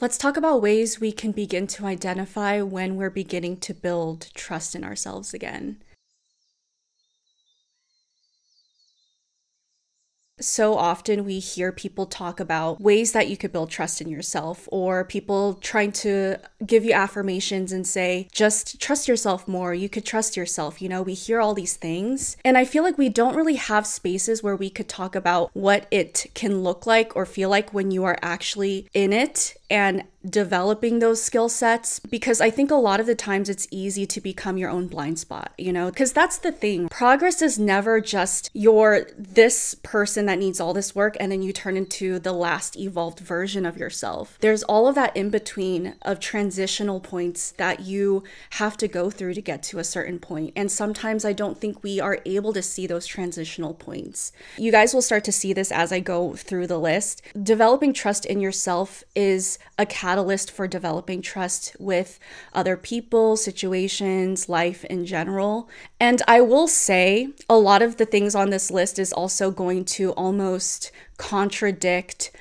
Let's talk about ways we can begin to identify when we're beginning to build trust in ourselves again. So often we hear people talk about ways that you could build trust in yourself, or people trying to give you affirmations and say, just trust yourself more. You could trust yourself. You know, we hear all these things. And I feel like we don't really have spaces where we could talk about what it can look like or feel like when you are actually in it and developing those skill sets, because I think a lot of the times it's easy to become your own blind spot, you know, because that's the thing. Progress is never just you're this person that needs all this work and then you turn into the last evolved version of yourself. There's all of that in between of transitional points that you have to go through to get to a certain point. And sometimes I don't think we are able to see those transitional points. You guys will start to see this as I go through the list. Developing trust in yourself is a catalyst for developing trust with other people, situations, life in general. And I will say a lot of the things on this list is also going to almost contradict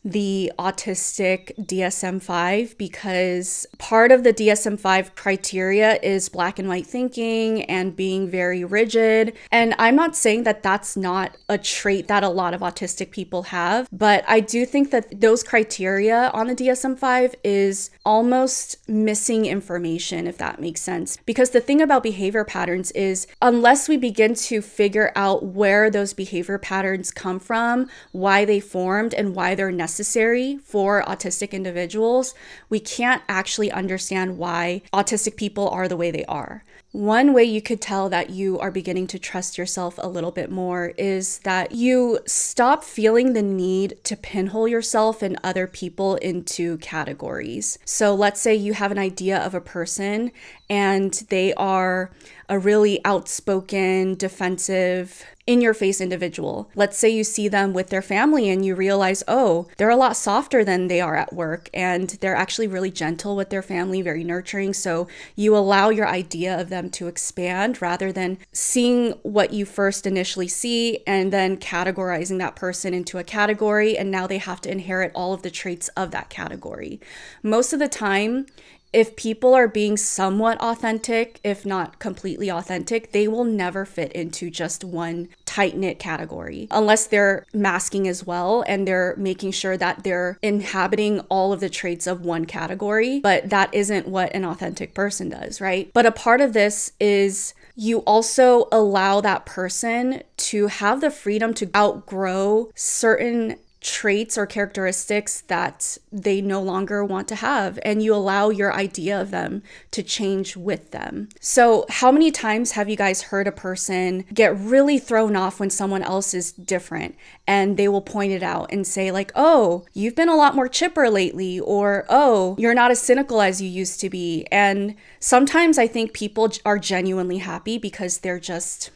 the autistic DSM-5, because part of the DSM-5 criteria is black and white thinking and being very rigid. And I'm not saying that that's not a trait that a lot of autistic people have, but I do think that those criteria on the DSM-5 is almost missing information, if that makes sense. Because the thing about behavior patterns is, unless we begin to figure out where those behavior patterns come from, why they formed, and why they're necessary for autistic individuals, we can't actually understand why autistic people are the way they are. One way you could tell that you are beginning to trust yourself a little bit more is that you stop feeling the need to pinhole yourself and other people into categories. So let's say you have an idea of a person and they are a really outspoken, defensive, in-your-face individual. Let's say you see them with their family and you realize, oh, they're a lot softer than they are at work, and they're actually really gentle with their family, very nurturing. So you allow your idea of them to expand rather than seeing what you first initially see and then categorizing that person into a category, and now they have to inherit all of the traits of that category. Most of the time, if people are being somewhat authentic, if not completely authentic, they will never fit into just one tight-knit category unless they're masking as well and they're making sure that they're inhabiting all of the traits of one category. But that isn't what an authentic person does, right? But a part of this is you also allow that person to have the freedom to outgrow certain traits or characteristics that they no longer want to have, and you allow your idea of them to change with them. So how many times have you guys heard a person get really thrown off when someone else is different, and they will point it out and say like, oh, you've been a lot more chipper lately, or oh, you're not as cynical as you used to be. And sometimes I think people are genuinely happy because they're just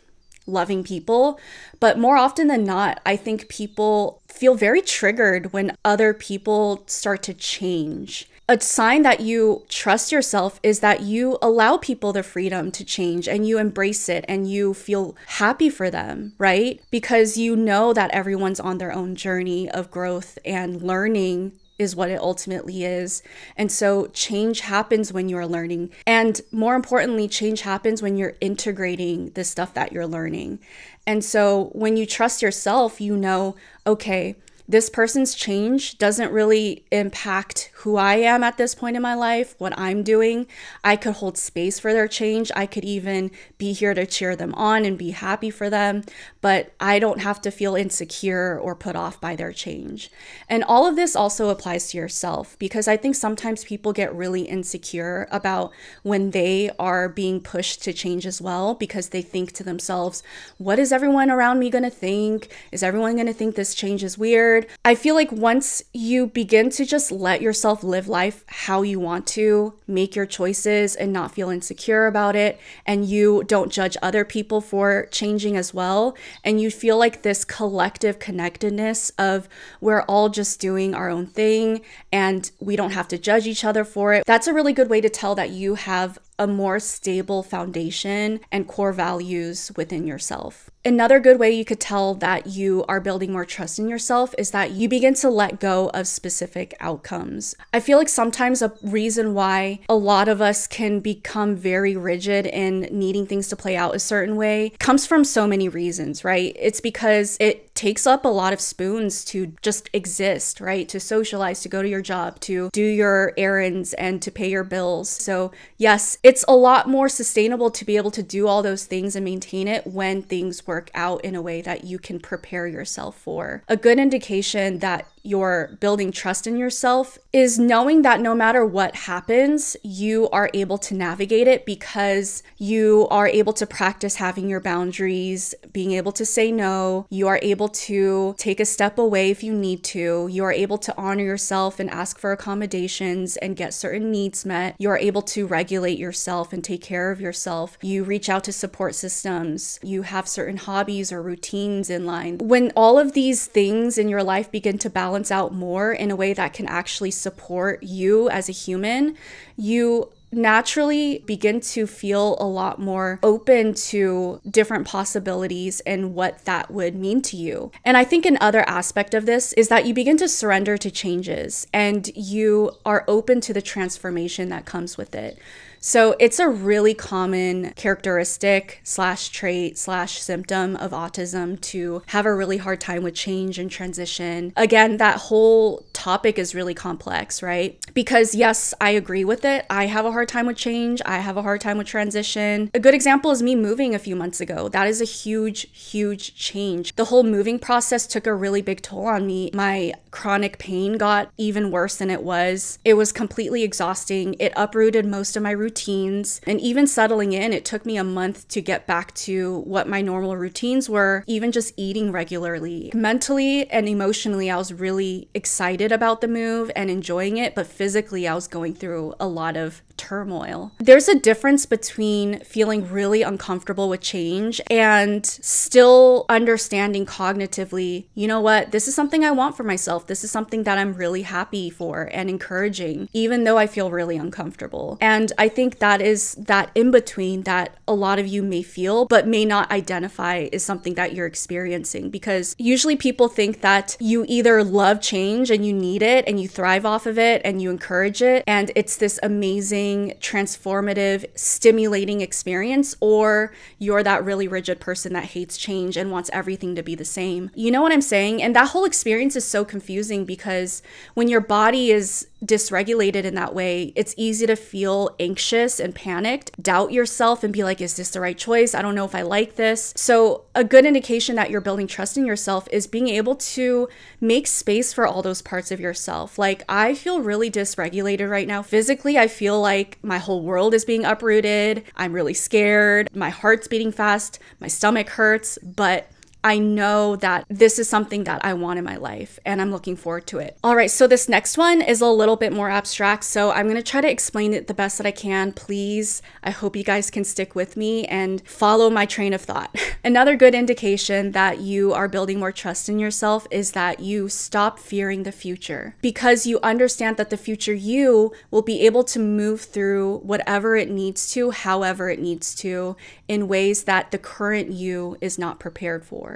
loving people, but more often than not, I think people feel very triggered when other people start to change. A sign that you trust yourself is that you allow people the freedom to change and you embrace it and you feel happy for them, right? Because you know that everyone's on their own journey of growth and learning is what it ultimately is. And so change happens when you're learning. And more importantly, change happens when you're integrating the stuff that you're learning. And so when you trust yourself, you know, okay, this person's change doesn't really impact who I am at this point in my life, what I'm doing. I could hold space for their change. I could even be here to cheer them on and be happy for them, but I don't have to feel insecure or put off by their change. And all of this also applies to yourself, because I think sometimes people get really insecure about when they are being pushed to change as well, because they think to themselves, what is everyone around me going to think? Is everyone going to think this change is weird? I feel like once you begin to just let yourself live life how you want to, make your choices and not feel insecure about it, and you don't judge other people for changing as well, and you feel like this collective connectedness of we're all just doing our own thing and we don't have to judge each other for it, that's a really good way to tell that you have a more stable foundation and core values within yourself. Another good way you could tell that you are building more trust in yourself is that you begin to let go of specific outcomes. I feel like sometimes a reason why a lot of us can become very rigid in needing things to play out a certain way comes from so many reasons, right? It's because it takes up a lot of spoons to just exist, right? To socialize, to go to your job, to do your errands, and to pay your bills. So yes, it's a lot more sustainable to be able to do all those things and maintain it when things work out in a way that you can prepare yourself for. A good indication that you're building trust in yourself is knowing that no matter what happens, you are able to navigate it because you are able to practice having your boundaries, being able to say no. You are able to take a step away if you need to. You are able to honor yourself and ask for accommodations and get certain needs met. You are able to regulate yourself and take care of yourself. You reach out to support systems. You have certain hobbies or routines in line. When all of these things in your life begin to balance out more in a way that can actually support you as a human, you naturally begin to feel a lot more open to different possibilities and what that would mean to you. And I think another aspect of this is that you begin to surrender to changes and you are open to the transformation that comes with it. So it's a really common characteristic / trait / symptom of autism to have a really hard time with change and transition. Again, that whole topic is really complex, right? Because yes, I agree with it. I have a hard time with change. I have a hard time with transition. A good example is me moving a few months ago. That is a huge, huge change. The whole moving process took a really big toll on me. My chronic pain got even worse than it was. It was completely exhausting. It uprooted most of my routines. And even settling in, it took me a month to get back to what my normal routines were, even just eating regularly. Mentally and emotionally, I was really excited about the move and enjoying it, but physically, I was going through a lot of turmoil. There's a difference between feeling really uncomfortable with change and still understanding cognitively, you know what, this is something I want for myself. This is something that I'm really happy for and encouraging, even though I feel really uncomfortable. And I think that is that in between that a lot of you may feel, but may not identify is something that you're experiencing, because usually people think that you either love change and you need it and you thrive off of it and you encourage it, and it's this amazing, transformative, stimulating experience, or you're that really rigid person that hates change and wants everything to be the same. You know what I'm saying? And that whole experience is so confusing because when your body is dysregulated in that way, it's easy to feel anxious and panicked, doubt yourself and be like, is this the right choice? I don't know if I like this. So a good indication that you're building trust in yourself is being able to make space for all those parts of yourself. Like, I feel really dysregulated right now. Physically, I feel like my whole world is being uprooted. I'm really scared. My heart's beating fast. My stomach hurts, but I know that this is something that I want in my life and I'm looking forward to it. All right, so this next one is a little bit more abstract, so I'm going to try to explain it the best that I can. Please, I hope you guys can stick with me and follow my train of thought. Another good indication that you are building more trust in yourself is that you stop fearing the future, because you understand that the future you will be able to move through whatever it needs to, however it needs to, in ways that the current you is not prepared for.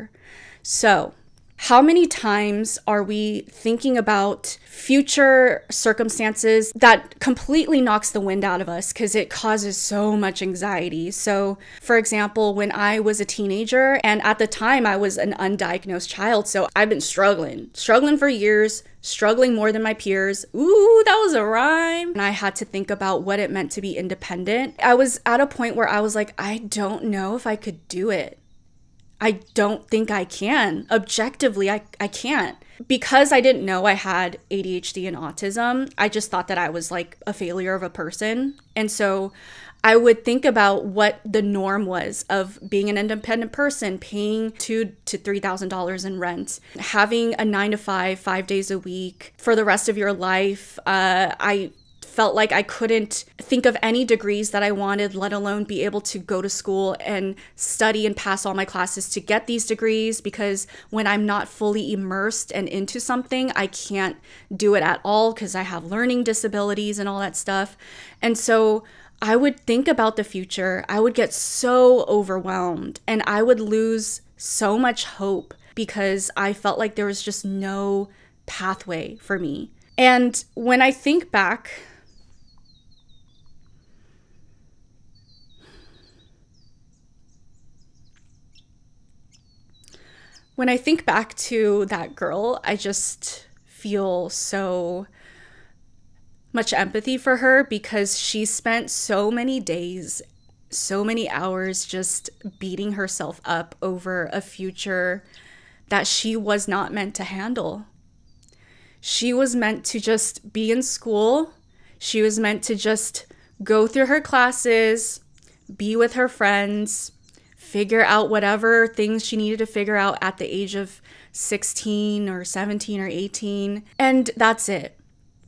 So, how many times are we thinking about future circumstances that completely knocks the wind out of us because it causes so much anxiety? So, for example, when I was a teenager, and at the time I was an undiagnosed child, so I've been struggling for years, struggling more than my peers. Ooh, that was a rhyme. And I had to think about what it meant to be independent. I was at a point where I was like, I don't know if I could do it. I don't think I can. Objectively, I can't. Because I didn't know I had ADHD and autism, I just thought that I was like a failure of a person. And so I would think about what the norm was of being an independent person, paying $2,000 to $3,000 in rent, having a 9 to 5, 5 days a week for the rest of your life. I felt like I couldn't think of any degrees that I wanted, let alone be able to go to school and study and pass all my classes to get these degrees, because when I'm not fully immersed and into something, I can't do it at all because I have learning disabilities and all that stuff. And so I would think about the future. I would get so overwhelmed and I would lose so much hope because I felt like there was just no pathway for me. And when I think back, to that girl, I just feel so much empathy for her because she spent so many days, so many hours just beating herself up over a future that she was not meant to handle. She was meant to just be in school. She was meant to just go through her classes, be with her friends, figure out whatever things she needed to figure out at the age of 16 or 17 or 18. And that's it.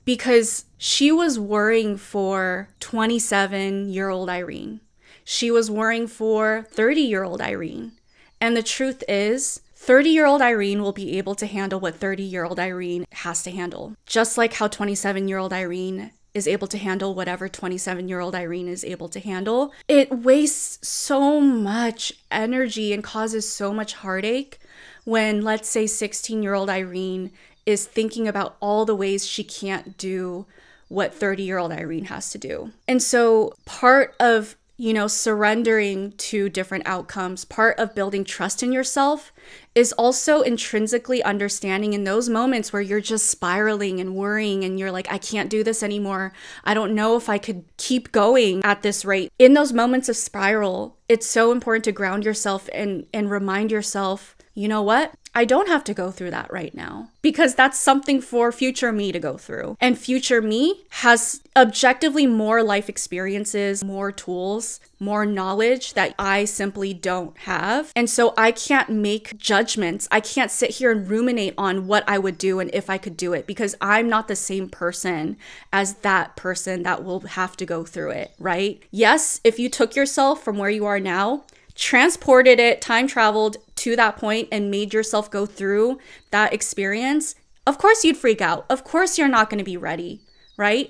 Because she was worrying for 27-year-old Irene. She was worrying for 30-year-old Irene. And the truth is, 30-year-old Irene will be able to handle what 30-year-old Irene has to handle. Just like how 27-year-old Irene is able to handle whatever 27-year-old Irene is able to handle. It wastes so much energy and causes so much heartache when, let's say, 16-year-old Irene is thinking about all the ways she can't do what 30-year-old Irene has to do. And so part of, surrendering to different outcomes, part of building trust in yourself is also intrinsically understanding in those moments where you're just spiraling and worrying and you're like, I can't do this anymore. I don't know if I could keep going at this rate. In those moments of spiral, it's so important to ground yourself and remind yourself, you know what? I don't have to go through that right now because that's something for future me to go through. And future me has objectively more life experiences, more tools, more knowledge that I simply don't have. And so I can't make judgments. I can't sit here and ruminate on what I would do and if I could do it because I'm not the same person as that person that will have to go through it, right? Yes, if you took yourself from where you are now, transported it, time traveled to that point and made yourself go through that experience, of course you'd freak out. Of course you're not going to be ready, right?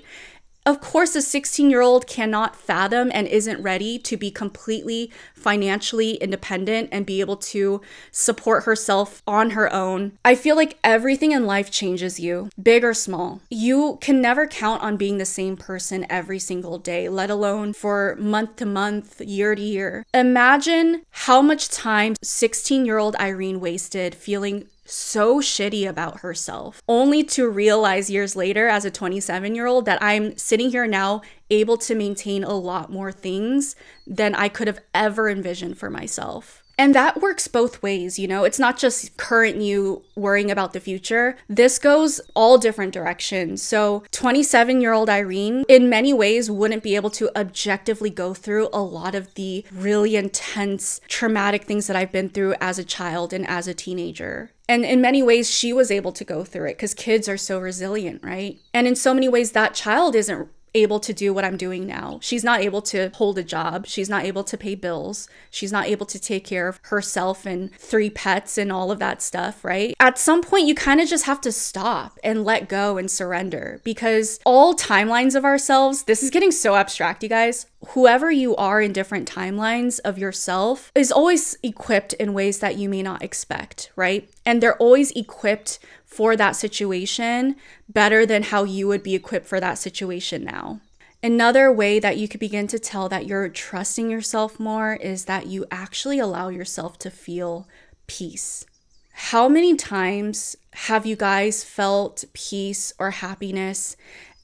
Of course, a 16-year-old cannot fathom and isn't ready to be completely financially independent and be able to support herself on her own. I feel like everything in life changes you, big or small. You can never count on being the same person every single day, let alone for month to month, year to year. Imagine how much time 16-year-old Irene wasted feeling so shitty about herself, only to realize years later as a 27-year-old that I'm sitting here now able to maintain a lot more things than I could have ever envisioned for myself. And that works both ways, it's not just current you worrying about the future. This goes all different directions. So 27-year-old Irene, in many ways, wouldn't be able to objectively go through a lot of the really intense, traumatic things that I've been through as a child and as a teenager. And in many ways, she was able to go through it because kids are so resilient, right? And in so many ways, that child isn't able to do what I'm doing now. She's not able to hold a job. She's not able to pay bills. She's not able to take care of herself and 3 pets and all of that stuff, right? At some point, you kind of just have to stop and let go and surrender because all timelines of ourselves, this is getting so abstract, you guys. Whoever you are in different timelines of yourself is always equipped in ways that you may not expect, right? And they're always equipped for that situation better than how you would be equipped for that situation now. Another way that you could begin to tell that you're trusting yourself more is that you actually allow yourself to feel peace. How many times have you guys felt peace or happiness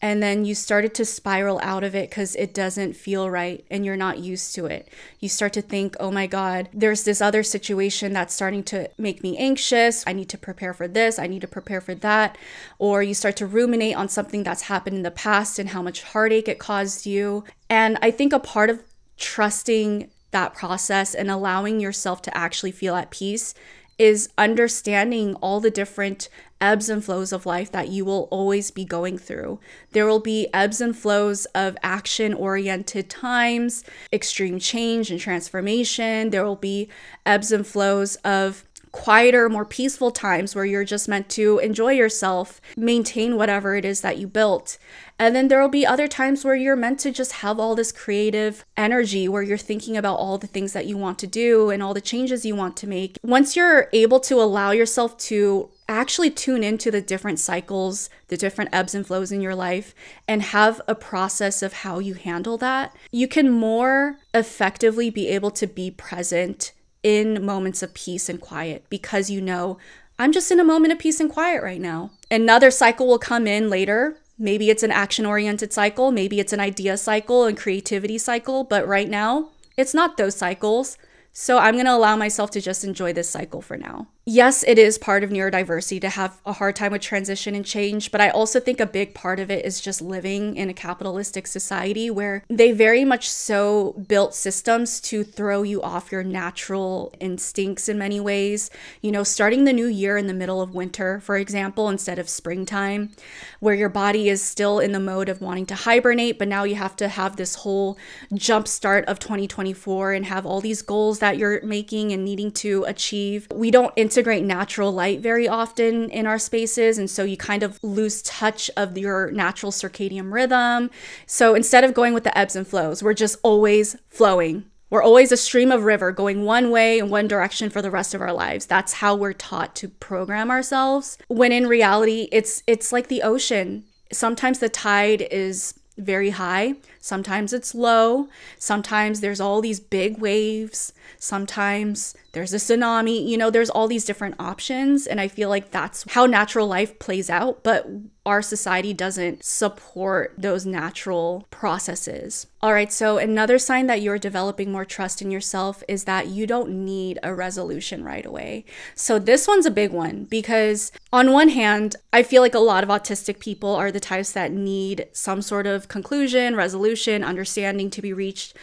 and then you started to spiral out of it because it doesn't feel right and you're not used to it? You start to think, oh my God, there's this other situation that's starting to make me anxious. I need to prepare for this. I need to prepare for that. Or you start to ruminate on something that's happened in the past and how much heartache it caused you. And I think a part of trusting that process and allowing yourself to actually feel at peace is understanding all the different ebbs and flows of life that you will always be going through. There will be ebbs and flows of action-oriented times, extreme change and transformation. There will be ebbs and flows of quieter, more peaceful times where you're just meant to enjoy yourself, maintain whatever it is that you built. And then there will be other times where you're meant to just have all this creative energy, where you're thinking about all the things that you want to do and all the changes you want to make. Once you're able to allow yourself to actually tune into the different cycles, the different ebbs and flows in your life, and have a process of how you handle that, you can more effectively be able to be present in moments of peace and quiet, because you know, I'm just in a moment of peace and quiet right now. Another cycle will come in later. Maybe it's an action-oriented cycle, maybe it's an idea cycle and creativity cycle, but right now, it's not those cycles. So I'm going to allow myself to just enjoy this cycle for now. Yes, it is part of neurodiversity to have a hard time with transition and change, but I also think a big part of it is just living in a capitalistic society where they very much so built systems to throw you off your natural instincts in many ways. You know, starting the new year in the middle of winter, for example, instead of springtime, where your body is still in the mode of wanting to hibernate, but now you have to have this whole jump start of 2024 and have all these goals that you're making and needing to achieve. We don't integrate natural light very often in our spaces, and so you kind of lose touch of your natural circadian rhythm. So instead of going with the ebbs and flows, we're just always flowing. We're always a stream of river going one way in one direction for the rest of our lives. That's how we're taught to program ourselves. When in reality, it's like the ocean. Sometimes the tide is very high, sometimes it's low, sometimes there's all these big waves, sometimes there's a tsunami, you know, there's all these different options. And I feel like that's how natural life plays out, but our society doesn't support those natural processes. All right, so another sign that you're developing more trust in yourself is that you don't need a resolution right away. So this one's a big one, because on one hand, I feel like a lot of autistic people are the types that need some sort of conclusion, resolution, understanding to be reached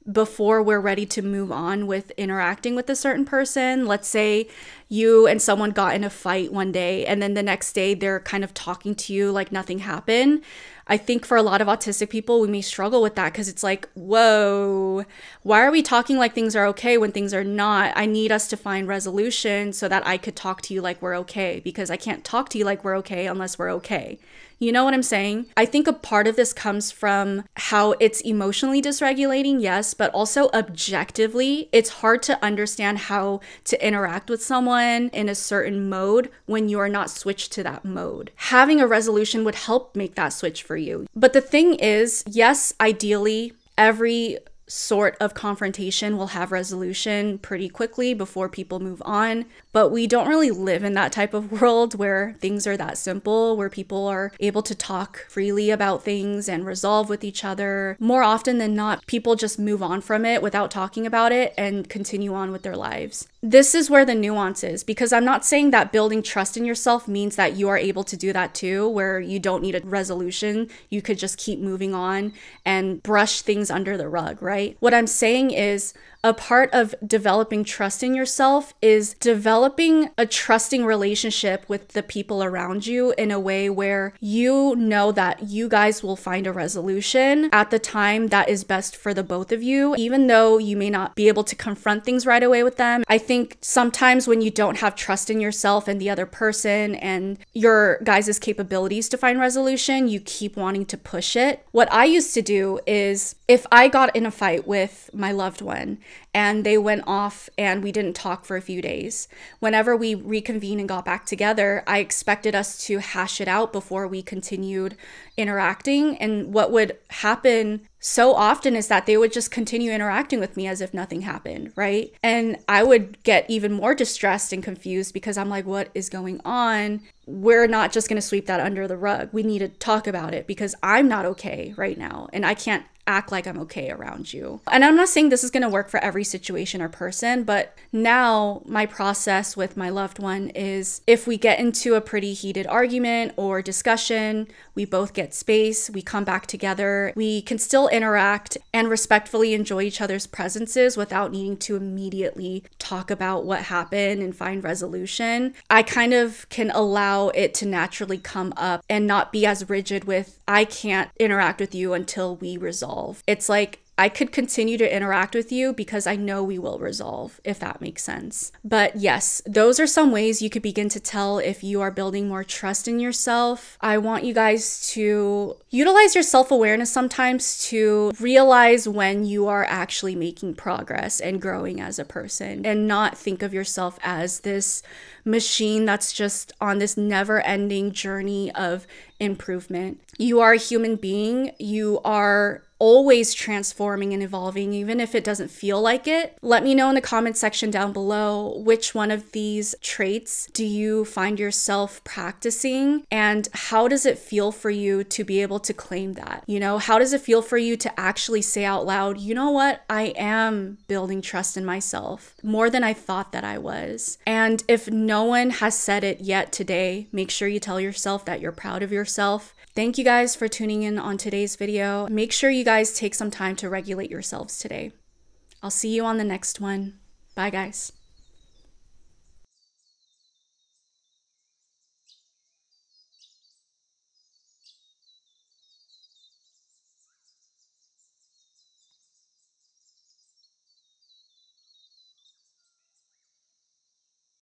before we're ready to move on with interacting with a certain person. Let's say you and someone got in a fight one day, and then the next day they're kind of talking to you like nothing happened. I think for a lot of autistic people, we may struggle with that, because it's like, whoa, why are we talking like things are okay when things are not? I need us to find resolution so that I could talk to you like we're okay, because I can't talk to you like we're okay unless we're okay. You know what I'm saying? I think a part of this comes from how it's emotionally dysregulating, yes, but also objectively, it's hard to understand how to interact with someone in a certain mode when you're not switched to that mode. Having a resolution would help make that switch for you. But the thing is, yes, ideally, every sort of confrontation will have resolution pretty quickly before people move on. But we don't really live in that type of world where things are that simple, where people are able to talk freely about things and resolve with each other. More often than not, people just move on from it without talking about it and continue on with their lives. This is where the nuance is, because I'm not saying that building trust in yourself means that you are able to do that too, where you don't need a resolution. You could just keep moving on and brush things under the rug, right? What I'm saying is, a part of developing trust in yourself is developing a trusting relationship with the people around you in a way where you know that you guys will find a resolution at the time that is best for the both of you, even though you may not be able to confront things right away with them. I think sometimes when you don't have trust in yourself and the other person and your guys' capabilities to find resolution, you keep wanting to push it. What I used to do is, if I got in a fight with my loved one and they went off and we didn't talk for a few days, whenever we reconvened and got back together, I expected us to hash it out before we continued interacting. And what would happen so often is that they would just continue interacting with me as if nothing happened, right? And I would get even more distressed and confused because I'm like, what is going on? We're not just going to sweep that under the rug. We need to talk about it because I'm not okay right now and I can't act like I'm okay around you. And I'm not saying this is going to work for every situation or person, but now my process with my loved one is, if we get into a pretty heated argument or discussion, we both get space, we come back together, we can still interact and respectfully enjoy each other's presences without needing to immediately talk about what happened and find resolution. I kind of can allow it to naturally come up and not be as rigid with, I can't interact with you until we resolve. It's like, I could continue to interact with you because I know we will resolve, if that makes sense. But yes, those are some ways you could begin to tell if you are building more trust in yourself. I want you guys to utilize your self-awareness sometimes to realize when you are actually making progress and growing as a person, and not think of yourself as this machine that's just on this never-ending journey of improvement. You are a human being. You are always transforming and evolving, even if it doesn't feel like it. Let me know in the comment section down below which one of these traits do you find yourself practicing, and how does it feel for you to be able to claim that? You know, how does it feel for you to actually say out loud, you know what, I am building trust in myself more than I thought that I was. And if no one has said it yet today, make sure you tell yourself that you're proud of yourself. Thank you guys for tuning in on today's video. Make sure you guys take some time to regulate yourselves today. I'll see you on the next one. Bye, guys.